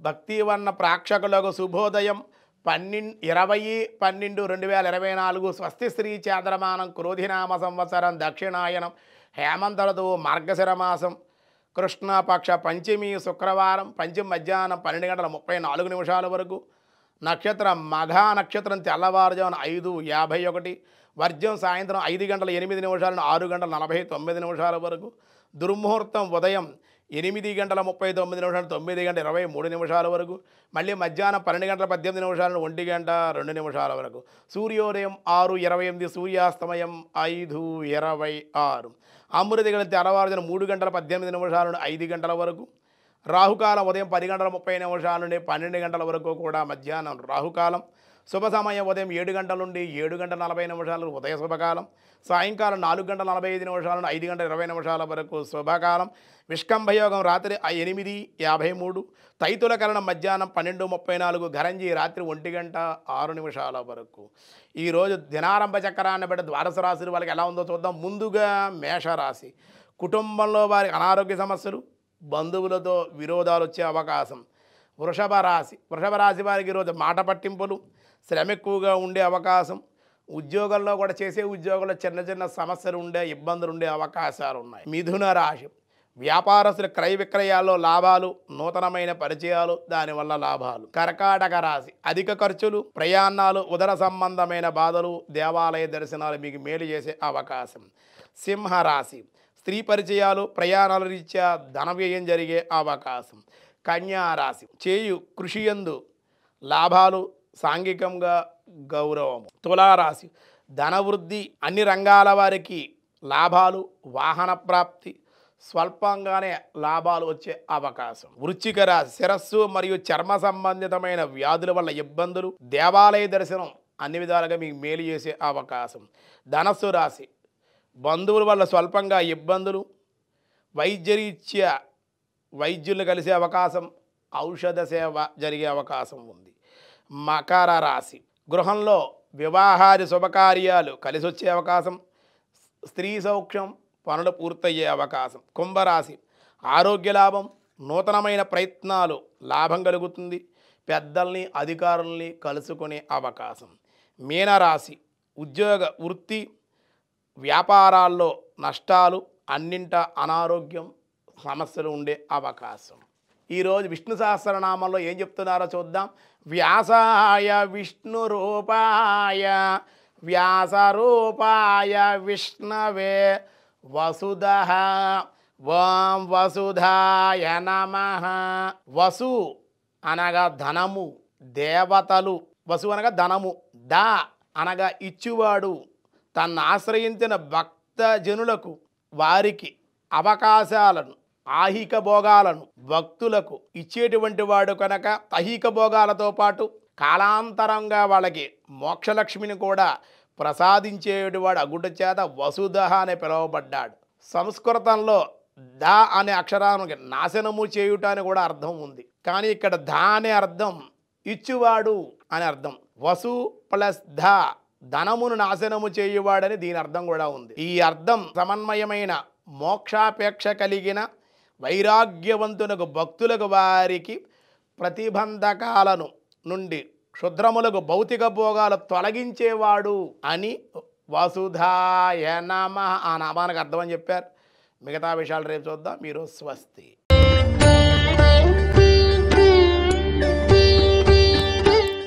భక్తివన్న ప్రేక్షకులకు శుభోదయం 20/12/2024 స్వస్తి శ్రీ చాంద్రమానం క్రోధినామ సంవత్సరం దక్షిణాయనం హేమంత ఋతువు మార్గశిర మాసం కృష్ణపక్ష పంచమి శుక్రవారం పంచమి మధ్యాహ్నం 12:34 వరకు నక్షత్రం మఘా నక్షత్రం తెల్లవారుజామున 5:51 వర్జం సాయంత్రం 5:08 6:49 వరకు దుర్ముహూర్తం ఉదయం 8:39 9:23 వరకు మళ్ళీ మధ్యాహ్నం 12:18 1:02 వరకు సూర్యోదయం 6:28 సూర్యాస్తమయం 5:26 అమృతగల తెల్లవారుజామున 3:18 5 వరకు రాహుకాలం ఉదయం 10:30 నుండి 12 వరకు కూడా మధ్యాహ్నం రాహుకాలం శుభ సమయం ఉదయం 7 నుండి 7:40 ఉదయ శుభకాలం సాయంకాలం 4:45 నుండి 5:20 వరకు శుభకాలం విష్కంభయోగం రాత్రి 8:53 తైతుల కరణం మధ్యాహ్నం 12:34 ఘరంజీ రాత్రి 1:06 వరకు ఈరోజు దినారంభ చక్రాన్ని బట్టి ద్వాదశ రాశుల వాళ్ళకి ఎలా ఉందో చూద్దాం. ముందుగా మేషరాశి. కుటుంబంలో వారి అనారోగ్య సమస్యలు బంధువులతో విరోధాలు వచ్చే అవకాశం. వృషభ రాశి వారికి ఈరోజు మాట పట్టింపులు శ్రమ ఎక్కువగా ఉండే అవకాశం. ఉద్యోగంలో కూడా చేసే ఉద్యోగంలో చిన్న చిన్న సమస్యలు ఉండే ఇబ్బందులు ఉండే అవకాశాలు ఉన్నాయి. మిథున రాశి. వ్యాపారస్తుల క్రయ విక్రయాల్లో లాభాలు నూతనమైన పరిచయాలు దానివల్ల లాభాలు. కర్కాటక రాశి. అధిక ఖర్చులు ప్రయాణాలు ఉదర సంబంధమైన బాధలు దేవాలయ దర్శనాలు మీకు మేలు చేసే అవకాశం. సింహరాశి. స్త్రీ పరిచయాలు ప్రయాణాల రీత్యా ధన వ్యయం జరిగే అవకాశం. కన్యారాశి. చేయు కృషియందు లాభాలు సాంఘికంగా గౌరవము. తులారాశి. ధనవృద్ధి అన్ని రంగాల వారికి లాభాలు వాహన ప్రాప్తి స్వల్పంగానే లాభాలు వచ్చే అవకాశం. వృశ్చిక రాశి. శిరస్సు మరియు చర్మ సంబంధితమైన వ్యాధుల వల్ల ఇబ్బందులు దేవాలయ దర్శనం అన్ని విధాలుగా మీకు మేలు చేసే అవకాశం. ధనస్సు రాశి. బంధువుల వల్ల స్వల్పంగా ఇబ్బందులు వైద్యరీత్యా వైద్యులు కలిసే అవకాశం ఔషధ సేవ జరిగే అవకాశం ఉంది. మకర రాశి. గృహంలో వివాహాది శుభకార్యాలు కలిసి వచ్చే అవకాశం. స్త్రీ సౌఖ్యం పనులు పూర్తయ్యే అవకాశం. కుంభరాశి. ఆరోగ్య లాభం నూతనమైన ప్రయత్నాలు లాభం కలుగుతుంది. పెద్దల్ని అధికారుల్ని కలుసుకునే అవకాశం. మీనరాశి. ఉద్యోగ వృత్తి వ్యాపారాల్లో నష్టాలు అన్నింట అనారోగ్యం సమస్యలు ఉండే అవకాశం. ఈరోజు విష్ణు సహస్రనామంలో ఏం చెప్తున్నారో చూద్దాం. వ్యాసాయ విష్ణు రూపాయ వ్యాసరూపాయ విష్ణవే వసుధః ఓం వసుధాయ నమః. వసు అనగా ధనము దేవతలు. వసు అనగా ధనము. ద అనగా ఇచ్చువాడు. తన్ను ఆశ్రయించిన భక్తజనులకు వారికి అవకాశాలను ఆహిక భోగాలను భక్తులకు ఇచ్చేటువంటి వాడు కనుక ఐహిక భోగాలతో పాటు కాలాంతరంగా వాళ్ళకి మోక్షలక్ష్మిని కూడా ప్రసాదించేటివాడు అగుట చేత వసుధః అని పిలువబడ్డాడు. సంస్కృతంలో ద అనే అక్షరానికి నాశనము చేయుట అని కూడా అర్థం ఉంది. కానీ ఇక్కడ ధ అనే అర్థం ఇచ్చువాడు అని అర్థం. వసు ప్లస్ ధ ధనమును నాశనము చేయువాడని దీని అర్థం కూడా ఉంది. ఈ అర్థం సమన్వయమైన మోక్షాపేక్ష కలిగిన వైరాగ్యవంతులకు భక్తులకు వారికి ప్రతిబంధకాలను నుండి క్షుద్రములకు భౌతిక భోగాలు తొలగించేవాడు అని వసుధాయ నమః ఆ నామానికి అర్థం అని చెప్పారు. మిగతా విషయాలు రేపు చూద్దాం. మీరు స్వస్తి.